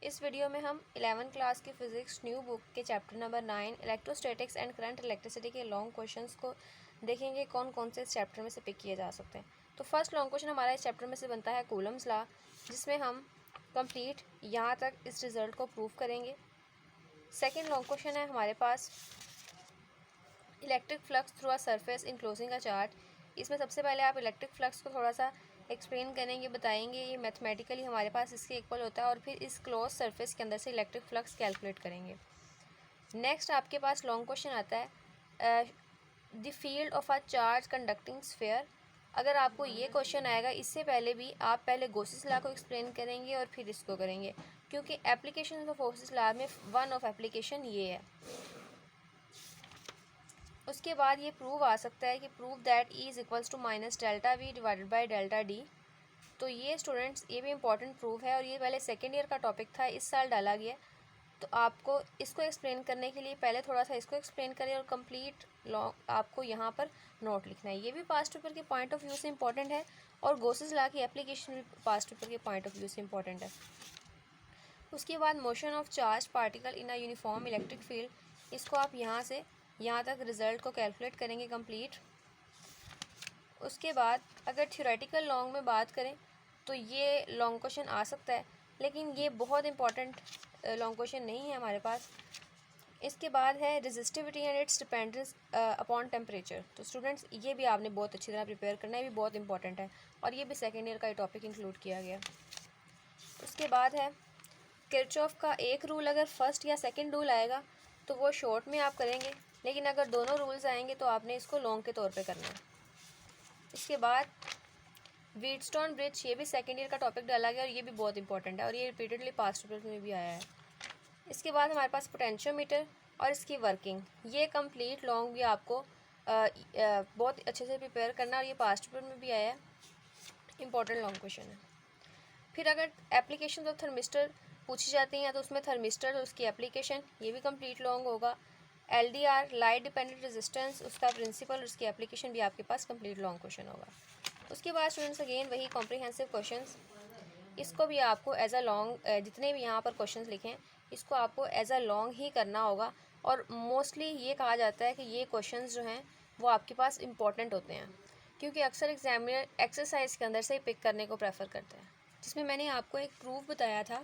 इस वीडियो में हम 11th क्लास की फ़िज़िक्स न्यू बुक के chapter number 9 electrostatics and current electricity के लॉन्ग क्वेश्चंस को देखेंगे कौन कौन से इस चैप्टर में से पिक किए जा सकते हैं। तो फर्स्ट लॉन्ग क्वेश्चन हमारा इस चैप्टर में से बनता है कूलम्स लॉ, जिसमें हम कंप्लीट यहाँ तक इस रिज़ल्ट को प्रूव करेंगे। सेकेंड लॉन्ग क्वेश्चन है हमारे पास electric flux through a surface enclosing a charge. इसमें सबसे पहले आप इलेक्ट्रिक फ्लक्स को थोड़ा सा एक्सप्लेन करेंगे, बताएंगे ये मैथमेटिकली हमारे पास इसके इक्वल होता है और फिर इस क्लोज सरफेस के अंदर से इलेक्ट्रिक फ्लक्स कैलकुलेट करेंगे। नेक्स्ट आपके पास लॉन्ग क्वेश्चन आता है the field of a charge conducting sphere. अगर आपको ये क्वेश्चन आएगा इससे पहले भी आप पहले गॉसेस लॉ को एक्सप्लेन करेंगे और फिर इसको करेंगे, क्योंकि एप्लीकेशन ऑफ गॉसेस लॉ में वन ऑफ एप्लीकेशन ये है। उसके बाद ये प्रूव आ सकता है कि prove that E is equals to minus delta V divided by delta D. तो ये स्टूडेंट्स ये भी इम्पॉर्टेंट प्रूफ है और ये पहले सेकेंड ईयर का टॉपिक था, इस साल डाला गया। तो आपको इसको एक्सप्लेन करने के लिए पहले थोड़ा सा इसको एक्सप्लेन करें और कंप्लीट लॉन्ग आपको यहाँ पर नोट लिखना है। ये भी पास्ट पेपर के पॉइंट ऑफ व्यू से इम्पॉर्टेंट है और गॉसेस लॉ की एप्लीकेशन भी पास्ट पेपर के पॉइंट ऑफ व्यू से इम्पॉर्टेंट है। उसके बाद motion of charge particle in a uniform electric field, इसको आप यहाँ से यहाँ तक रिज़ल्ट को कैलकुलेट करेंगे कंप्लीट। उसके बाद अगर थ्योरेटिकल लॉन्ग में बात करें तो ये लॉन्ग क्वेश्चन आ सकता है, लेकिन ये बहुत इंपॉर्टेंट लॉन्ग क्वेश्चन नहीं है हमारे पास। इसके बाद है resistivity and it's dependence upon temperature. तो स्टूडेंट्स ये भी आपने बहुत अच्छी तरह प्रिपेयर करना है, ये भी बहुत इंपॉर्टेंट है और ये भी सेकेंड ईयर का टॉपिक इंक्लूड किया गया। उसके बाद है किरचॉफ का एक रूल, अगर फर्स्ट या सेकंड रूल आएगा तो वो शॉर्ट में आप करेंगे, लेकिन अगर दोनों रूल्स आएंगे तो आपने इसको लॉन्ग के तौर पे करना है। इसके बाद व्हीटस्टोन ब्रिज, ये भी सेकेंड ईयर का टॉपिक डाला गया और ये भी बहुत इंपॉर्टेंट है और ये रिपीटेडली पास्ट पेपर में भी आया है। इसके बाद हमारे पास पोटेंशियोमीटर और इसकी वर्किंग, ये कंप्लीट लॉन्ग भी आपको बहुत अच्छे से प्रिपेयर करना और ये पास्ट पेपर में भी आया है, इंपॉर्टेंट लॉन्ग क्वेश्चन है। फिर अगर एप्लीकेशन ऑफ थर्मिस्टर पूछी जाती हैं तो उसमें थर्मिस्टर और उसकी एप्लीकेशन ये भी कंप्लीट लॉन्ग होगा। LDR लाइट डिपेंडेंट रेजिस्टेंस, उसका प्रिंसिपल, उसकी एप्लीकेशन भी आपके पास कंप्लीट लॉन्ग क्वेश्चन होगा। उसके बाद स्टूडेंट्स अगेन वही कॉम्प्रिहेंसिव क्वेश्चंस, इसको भी आपको एज अ लॉन्ग, जितने भी यहाँ पर क्वेश्चंस लिखे हैं इसको आपको एज अ लॉन्ग ही करना होगा। और मोस्टली ये कहा जाता है कि ये क्वेश्चंस जो हैं वो आपके पास इंपॉर्टेंट होते हैं, क्योंकि अक्सर एग्जामिनर एक्सरसाइज के अंदर से ही पिक करने को प्रेफर करते हैं। जिसमें मैंने आपको एक प्रूफ बताया था,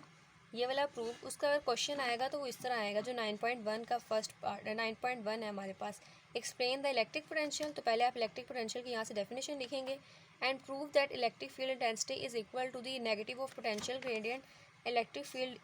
ये वाला प्रूफ, उसका अगर क्वेश्चन आएगा तो वो इस तरह आएगा, जो 9.1 का फर्स्ट पार्ट 9.1 है हमारे पास, एक्सप्लेन द इलेक्ट्रिक पोटेंशियल। तो पहले आप इलेक्ट्रिक पोटेंशियल की यहाँ से डेफिनेशन लिखेंगे and prove that electric field intensity is equal to the negative of potential gradient. Electric field